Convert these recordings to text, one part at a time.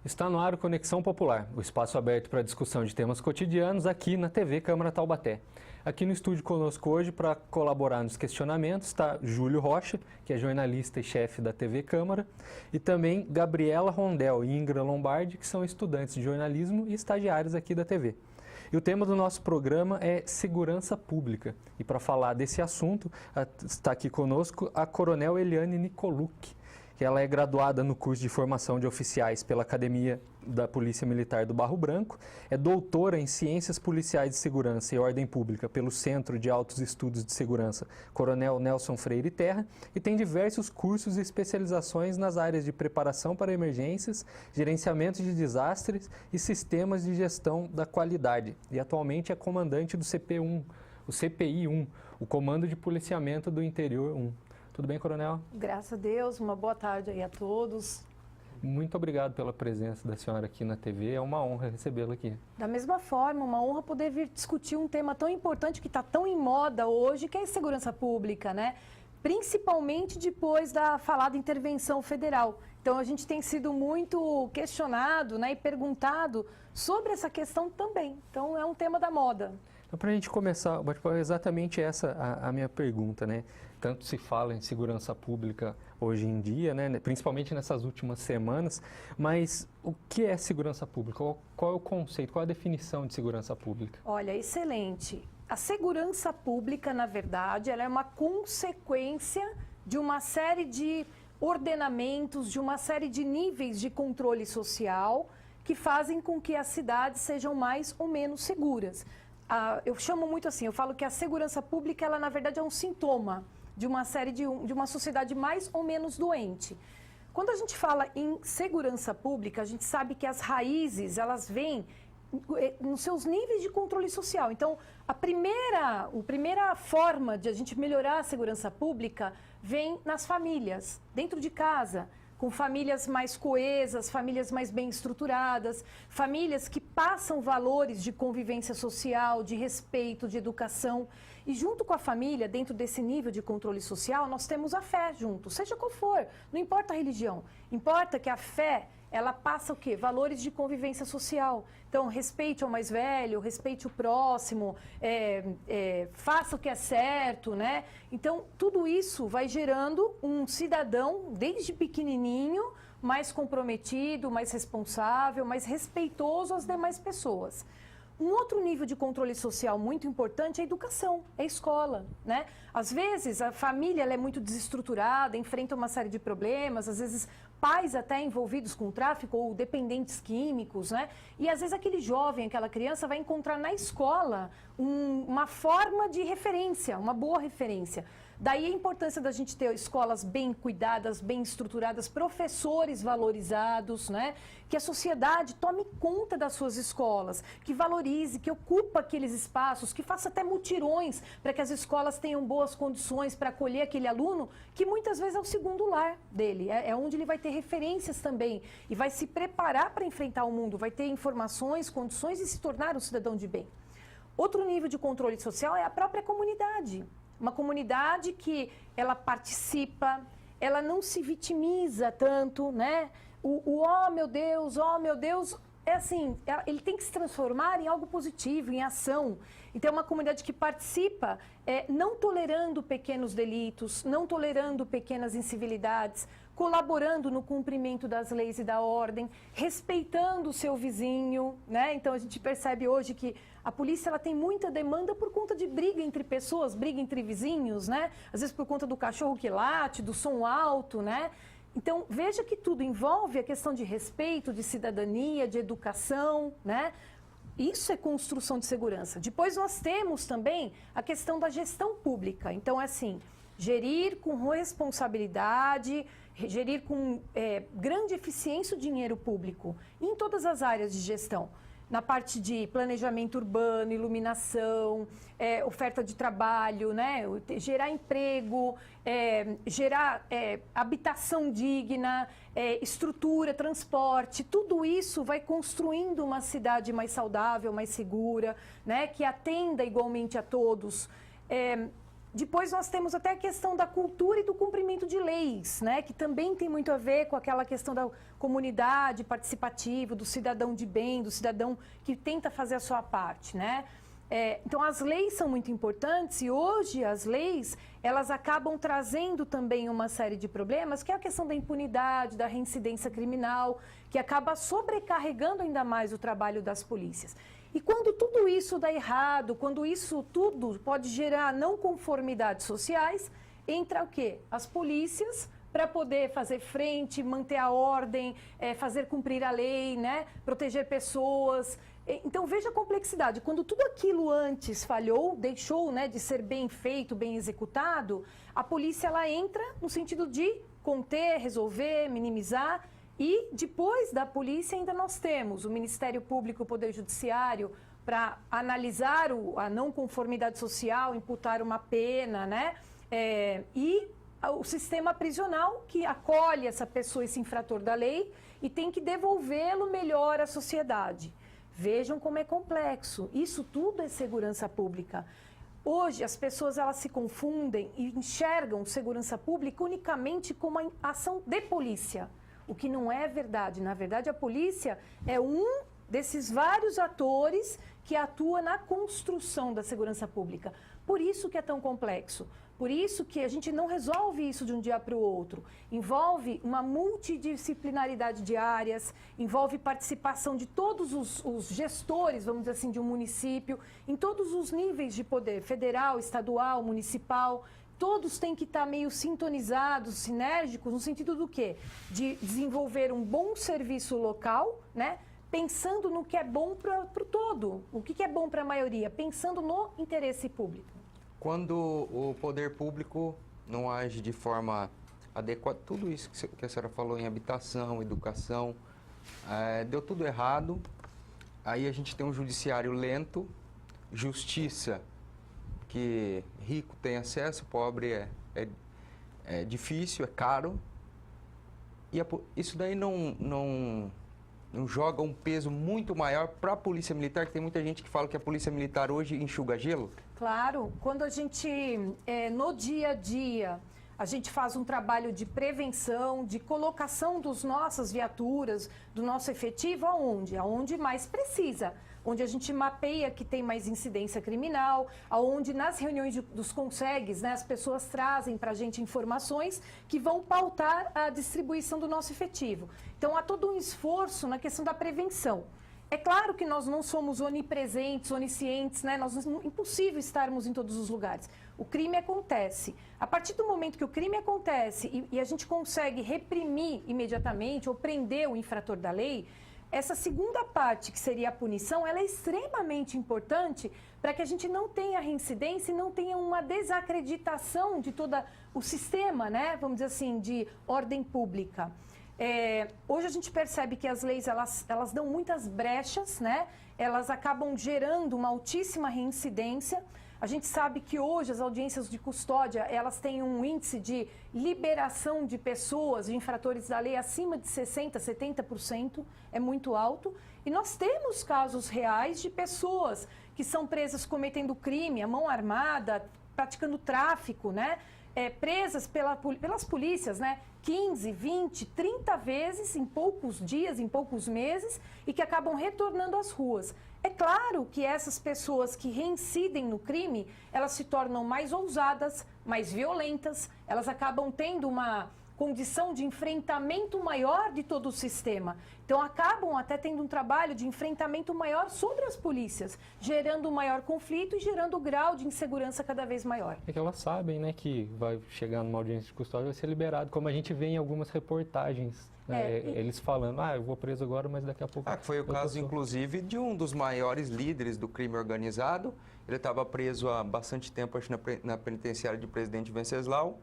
Está no ar o Conexão Popular, o espaço aberto para discussão de temas cotidianos aqui na TV Câmara Taubaté. Aqui no estúdio conosco hoje para colaborar nos questionamentos está Júlio Rocha, que é jornalista e chefe da TV Câmara, e também Gabriela Rondel e Ingra Lombardi, que são estudantes de jornalismo e estagiários aqui da TV. E o tema do nosso programa é segurança pública. E para falar desse assunto, está aqui conosco a Coronel Eliane Nicolucci, que ela é graduada no curso de formação de oficiais pela Academia da Polícia Militar do Barro Branco, é doutora em Ciências Policiais de Segurança e Ordem Pública pelo Centro de Altos Estudos de Segurança Coronel Nelson Freire Terra e tem diversos cursos e especializações nas áreas de preparação para emergências, gerenciamento de desastres e sistemas de gestão da qualidade. E atualmente é comandante do o CPI 1, o Comando de Policiamento do Interior 1. Tudo bem, Coronel? Graças a Deus, uma boa tarde aí a todos. Muito obrigado pela presença da senhora aqui na TV, é uma honra recebê-la aqui. Da mesma forma, uma honra poder vir discutir um tema tão importante que está tão em moda hoje, que é a segurança pública, né? Principalmente depois da falada intervenção federal. Então, a gente tem sido muito questionado, né, e perguntado sobre essa questão também. Então, é um tema da moda. Então, para a gente começar, exatamente essa a minha pergunta, né? Tanto se fala em segurança pública hoje em dia, né? Principalmente nessas últimas semanas, mas o que é segurança pública? Qual é o conceito, qual é a definição de segurança pública? Olha, excelente. A segurança pública, na verdade, ela é uma consequência de uma série de ordenamentos, de uma série de níveis de controle social que fazem com que as cidades sejam mais ou menos seguras. Eu chamo muito assim, eu falo que a segurança pública, ela na verdade é um sintoma de uma série de uma sociedade mais ou menos doente. Quando a gente fala em segurança pública, a gente sabe que as raízes, elas vêm nos seus níveis de controle social. Então, a primeira forma de a gente melhorar a segurança pública vem nas famílias, dentro de casa, com famílias mais coesas, famílias mais bem estruturadas, famílias que passam valores de convivência social, de respeito, de educação. E junto com a família, dentro desse nível de controle social, nós temos a fé junto, seja qual for, não importa a religião. Importa que a fé, ela passa o quê? Valores de convivência social. Então, respeite ao mais velho, respeite o próximo, faça o que é certo, né? Então, tudo isso vai gerando um cidadão, desde pequenininho, mais comprometido, mais responsável, mais respeitoso às demais pessoas. Um outro nível de controle social muito importante é a educação, é a escola, né? Às vezes, a família ela é muito desestruturada, enfrenta uma série de problemas, às vezes pais até envolvidos com tráfico ou dependentes químicos, né? E às vezes aquele jovem, aquela criança vai encontrar na escola uma forma de referência, uma boa referência. Daí a importância da gente ter escolas bem cuidadas, bem estruturadas, professores valorizados, né? Que a sociedade tome conta das suas escolas, que valorize, que ocupe aqueles espaços, que faça até mutirões para que as escolas tenham boas condições para acolher aquele aluno, que muitas vezes é o segundo lar dele, é onde ele vai ter referências também e vai se preparar para enfrentar o mundo, vai ter informações, condições de se tornar um cidadão de bem. Outro nível de controle social é a própria comunidade. Uma comunidade que ela participa, ela não se vitimiza tanto, né? Oh meu Deus, é assim, ele tem que se transformar em algo positivo, em ação. Então, é uma comunidade que participa, não tolerando pequenos delitos, não tolerando pequenas incivilidades, colaborando no cumprimento das leis e da ordem, respeitando o seu vizinho, né? Então, a gente percebe hoje que a polícia ela tem muita demanda por conta de briga entre pessoas, briga entre vizinhos, né? Às vezes por conta do cachorro que late, do som alto, né? Então, veja que tudo envolve a questão de respeito, de cidadania, de educação, né? Isso é construção de segurança. Depois nós temos também a questão da gestão pública. Então, é assim, gerir com responsabilidade, gerir com grande eficiência o dinheiro público em todas as áreas de gestão. Na parte de planejamento urbano, iluminação, oferta de trabalho, né? Gerar emprego, gerar habitação digna, estrutura, transporte, tudo isso vai construindo uma cidade mais saudável, mais segura, né? Que atenda igualmente a todos. Depois nós temos até a questão da cultura e do cumprimento de leis, né? Que também tem muito a ver com aquela questão da comunidade participativa, do cidadão de bem, do cidadão que tenta fazer a sua parte, né? Então, as leis são muito importantes e hoje as leis, elas acabam trazendo também uma série de problemas, que é a questão da impunidade, da reincidência criminal, que acaba sobrecarregando ainda mais o trabalho das polícias. E quando tudo isso dá errado, quando isso tudo pode gerar não conformidades sociais, entra o quê? As polícias para poder fazer frente, manter a ordem, fazer cumprir a lei, né? Proteger pessoas. Então, veja a complexidade. Quando tudo aquilo antes falhou, deixou, né, de ser bem feito, bem executado, a polícia ela entra no sentido de conter, resolver, minimizar. E depois da polícia ainda nós temos o Ministério Público e o Poder Judiciário para analisar a não conformidade social, imputar uma pena, né? E o sistema prisional que acolhe essa pessoa, esse infrator da lei, e tem que devolvê-lo melhor à sociedade. Vejam como é complexo. Isso tudo é segurança pública. Hoje, as pessoas elas se confundem e enxergam segurança pública unicamente como a ação de polícia, o que não é verdade. Na verdade, a polícia é um desses vários atores que atua na construção da segurança pública. Por isso que é tão complexo. Por isso que a gente não resolve isso de um dia para o outro. Envolve uma multidisciplinaridade de áreas, envolve participação de todos os gestores, vamos dizer assim, de um município, em todos os níveis de poder, federal, estadual, municipal. Todos têm que estar meio sintonizados, sinérgicos, no sentido do quê? De desenvolver um bom serviço local, né? Pensando no que é bom para o todo. O que é bom para a maioria? Pensando no interesse público. Quando o poder público não age de forma adequada, tudo isso que a senhora falou em habitação, educação, deu tudo errado. Aí a gente tem um judiciário lento, justiça que rico tem acesso, pobre é difícil, é caro. E isso daí não joga um peso muito maior para a Polícia Militar, que tem muita gente que fala que a Polícia Militar hoje enxuga gelo? Claro, quando a gente, no dia a dia, a gente faz um trabalho de prevenção, de colocação das nossas viaturas, do nosso efetivo, aonde? Aonde mais precisa. Onde a gente mapeia que tem mais incidência criminal, aonde nas reuniões dos consegues, né, as pessoas trazem para a gente informações que vão pautar a distribuição do nosso efetivo. Então, há todo um esforço na questão da prevenção. É claro que nós não somos onipresentes, oniscientes, né? É impossível estarmos em todos os lugares. O crime acontece. A partir do momento que o crime acontece e a gente consegue reprimir imediatamente ou prender o infrator da lei, essa segunda parte, que seria a punição, ela é extremamente importante para que a gente não tenha reincidência e não tenha uma desacreditação de todo o sistema, né? Vamos dizer assim, de ordem pública. Hoje a gente percebe que as leis elas dão muitas brechas, né? Elas acabam gerando uma altíssima reincidência. A gente sabe que hoje as audiências de custódia elas têm um índice de liberação de pessoas, de infratores da lei acima de 60%, 70%, é muito alto. E nós temos casos reais de pessoas que são presas cometendo crime, a mão armada, praticando tráfico, né? Presas pelas polícias, né? 15, 20, 30 vezes em poucos dias, em poucos meses, e que acabam retornando às ruas. É claro que essas pessoas que reincidem no crime, elas se tornam mais ousadas, mais violentas, elas acabam tendo uma condição de enfrentamento maior de todo o sistema. Então, acabam até tendo um trabalho de enfrentamento maior sobre as polícias, gerando um maior conflito e gerando um grau de insegurança cada vez maior. É que elas sabem, né, que vai chegar numa audiência de custódia e vai ser liberado, como a gente vê em algumas reportagens, né, eles falando, eu vou preso agora, mas daqui a pouco... Foi o caso, inclusive, de um dos maiores líderes do crime organizado. Ele estava preso há bastante tempo, acho, na penitenciária de Presidente Venceslau.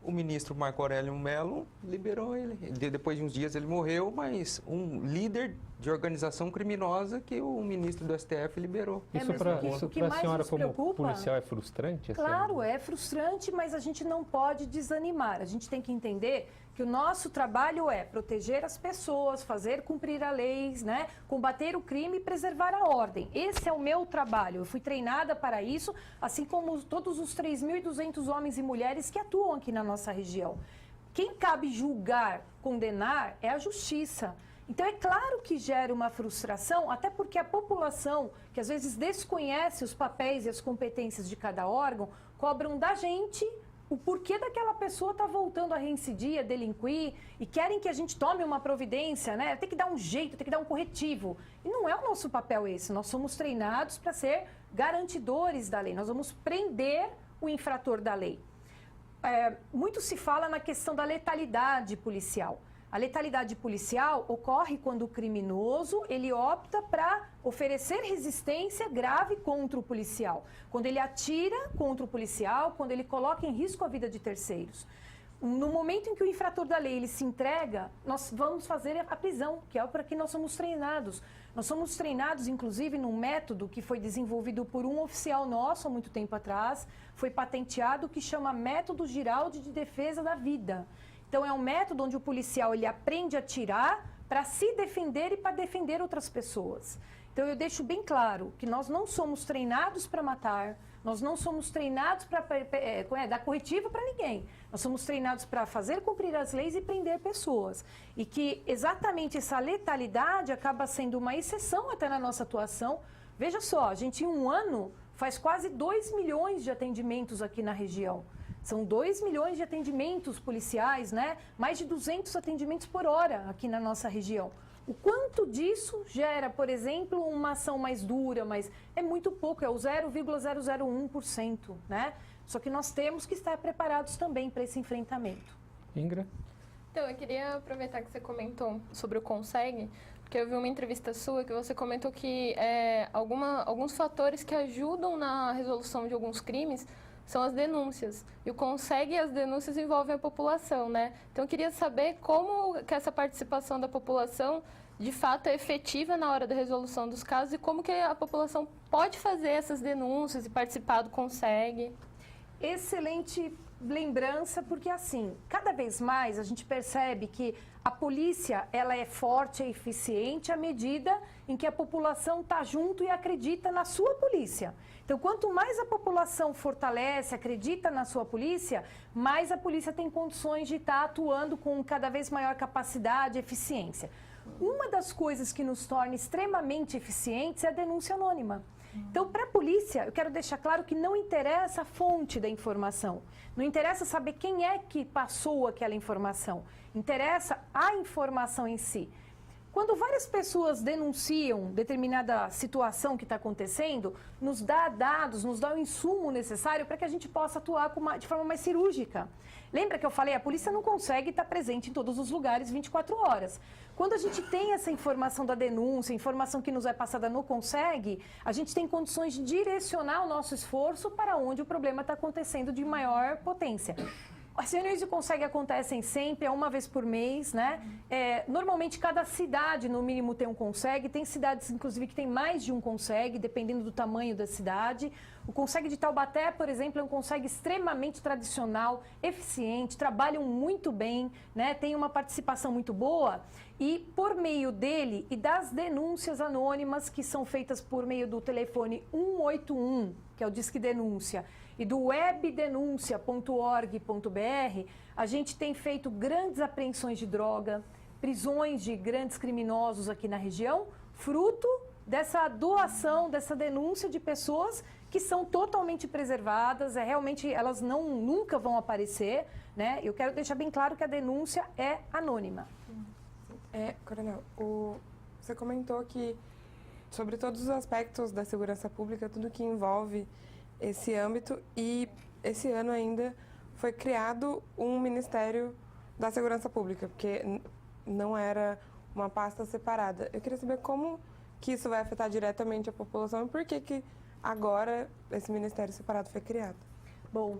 O ministro Marco Aurélio Mello liberou ele. Depois de uns dias ele morreu, mas um líder de organização criminosa que o ministro do STF liberou. Isso mas para o que a mais senhora nos como preocupa- policial é frustrante? Claro, é frustrante, mas a gente não pode desanimar. A gente tem que entender que o nosso trabalho é proteger as pessoas, fazer cumprir a lei, né? Combater o crime e preservar a ordem. Esse é o meu trabalho. Eu fui treinada para isso, assim como todos os 3.200 homens e mulheres que atuam aqui na nossa região. Quem cabe julgar, condenar, é a justiça. Então, é claro que gera uma frustração, até porque a população, que às vezes desconhece os papéis e as competências de cada órgão, cobram da gente o porquê daquela pessoa está voltando a reincidir, a delinquir, e querem que a gente tome uma providência, né? Tem que dar um jeito, tem que dar um corretivo. E não é o nosso papel esse. Nós somos treinados para ser garantidores da lei. Nós vamos prender o infrator da lei. Muito se fala na questão da letalidade policial. A letalidade policial ocorre quando o criminoso ele opta para oferecer resistência grave contra o policial. Quando ele atira contra o policial, quando ele coloca em risco a vida de terceiros. No momento em que o infrator da lei ele se entrega, nós vamos fazer a prisão, que é para que nós somos treinados. Nós somos treinados, inclusive, num método que foi desenvolvido por um oficial nosso há muito tempo atrás, foi patenteado, que chama Método Giraldi de Defesa da Vida. Então, é um método onde o policial ele aprende a atirar para se defender e para defender outras pessoas. Então, eu deixo bem claro que nós não somos treinados para matar, nós não somos treinados para dar corretivo para ninguém. Nós somos treinados para fazer cumprir as leis e prender pessoas. E que exatamente essa letalidade acaba sendo uma exceção até na nossa atuação. Veja só, a gente em um ano faz quase 2 milhões de atendimentos aqui na região. São 2 milhões de atendimentos policiais, né? Mais de 200 atendimentos por hora aqui na nossa região. O quanto disso gera, por exemplo, uma ação mais dura, mas é muito pouco, é o 0,001%, né? Só que nós temos que estar preparados também para esse enfrentamento. Ingra? Então, eu queria aproveitar que você comentou sobre o Consegue, porque eu vi uma entrevista sua que você comentou que alguns fatores que ajudam na resolução de alguns crimes são as denúncias. E o Consegue e as denúncias envolvem a população, né? Então, eu queria saber como que essa participação da população, de fato, é efetiva na hora da resolução dos casos e como que a população pode fazer essas denúncias e participar do Consegue. Excelente lembrança, porque assim, cada vez mais a gente percebe que a polícia ela é forte e eficiente à medida em que a população está junto e acredita na sua polícia. Então, quanto mais a população fortalece, acredita na sua polícia, mais a polícia tem condições de estar atuando com cada vez maior capacidade e eficiência. Uma das coisas que nos torna extremamente eficientes é a denúncia anônima. Então, para a polícia, eu quero deixar claro que não interessa a fonte da informação. Não interessa saber quem é que passou aquela informação. Interessa a informação em si. Quando várias pessoas denunciam determinada situação que está acontecendo, nos dá dados, nos dá o insumo necessário para que a gente possa atuar de forma mais cirúrgica. Lembra que eu falei, a polícia não consegue estar presente em todos os lugares 24 horas. Quando a gente tem essa informação da denúncia, informação que nos é passada no Consegue, a gente tem condições de direcionar o nosso esforço para onde o problema está acontecendo de maior potência. As reuniões do Consegue acontecem sempre, uma vez por mês, né? Normalmente, cada cidade, no mínimo, tem um Consegue. Tem cidades, inclusive, que tem mais de um Consegue, dependendo do tamanho da cidade. O Consegue de Taubaté, por exemplo, é um Consegue extremamente tradicional, eficiente, trabalham muito bem, né? Tem uma participação muito boa. E, por meio dele e das denúncias anônimas que são feitas por meio do telefone 181, que é o Disque Denúncia, e do webdenuncia.org.br, a gente tem feito grandes apreensões de droga, prisões de grandes criminosos aqui na região, fruto dessa doação, dessa denúncia de pessoas que são totalmente preservadas, realmente elas nunca vão aparecer, né? Eu quero deixar bem claro que a denúncia é anônima. Coronel, você comentou que sobre todos os aspectos da segurança pública, tudo que envolve esse âmbito, e esse ano ainda foi criado um Ministério da Segurança Pública, porque não era uma pasta separada. Eu queria saber como que isso vai afetar diretamente a população e por que agora esse Ministério separado foi criado. Bom,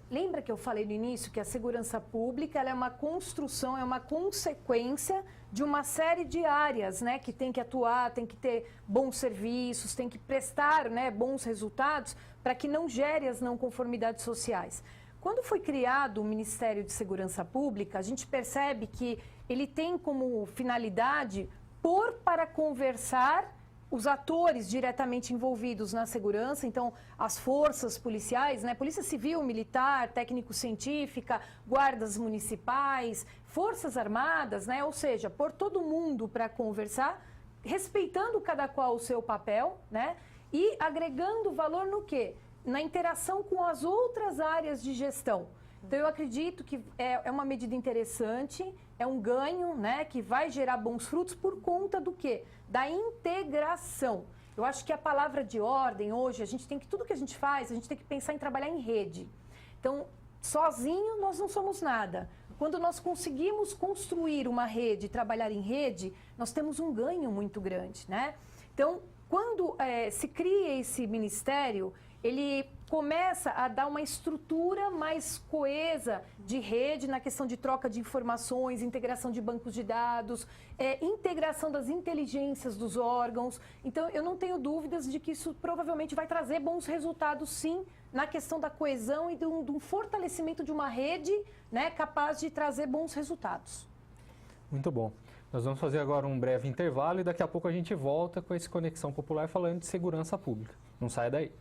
lembra que eu falei no início que a segurança pública ela é uma construção, é uma consequência de uma série de áreas, né, que tem que atuar, tem que ter bons serviços, tem que prestar, né, bons resultados para que não gere as não conformidades sociais. Quando foi criado o Ministério de Segurança Pública, a gente percebe que ele tem como finalidade pôr para conversar os atores diretamente envolvidos na segurança, então as forças policiais, né, Polícia Civil, Militar, Técnico-Científica, guardas municipais, Forças Armadas, né, ou seja, pôr todo mundo para conversar, respeitando cada qual o seu papel, né, e agregando valor no quê? Na interação com as outras áreas de gestão. Então, eu acredito que é uma medida interessante, é um ganho, né, que vai gerar bons frutos por conta do quê? Da integração. Eu acho que a palavra de ordem hoje, tudo que a gente faz, a gente tem que pensar em trabalhar em rede. Então, sozinho nós não somos nada. Quando nós conseguimos construir uma rede, trabalhar em rede, nós temos um ganho muito grande, né? Então, quando se cria esse ministério, ele começa a dar uma estrutura mais coesa de rede na questão de troca de informações, integração de bancos de dados, integração das inteligências dos órgãos. Então, eu não tenho dúvidas de que isso provavelmente vai trazer bons resultados, sim, na questão da coesão e de um fortalecimento de uma rede, né, capaz de trazer bons resultados. Muito bom. Nós vamos fazer agora um breve intervalo e daqui a pouco a gente volta com esse Conexão Popular falando de segurança pública. Não saia daí.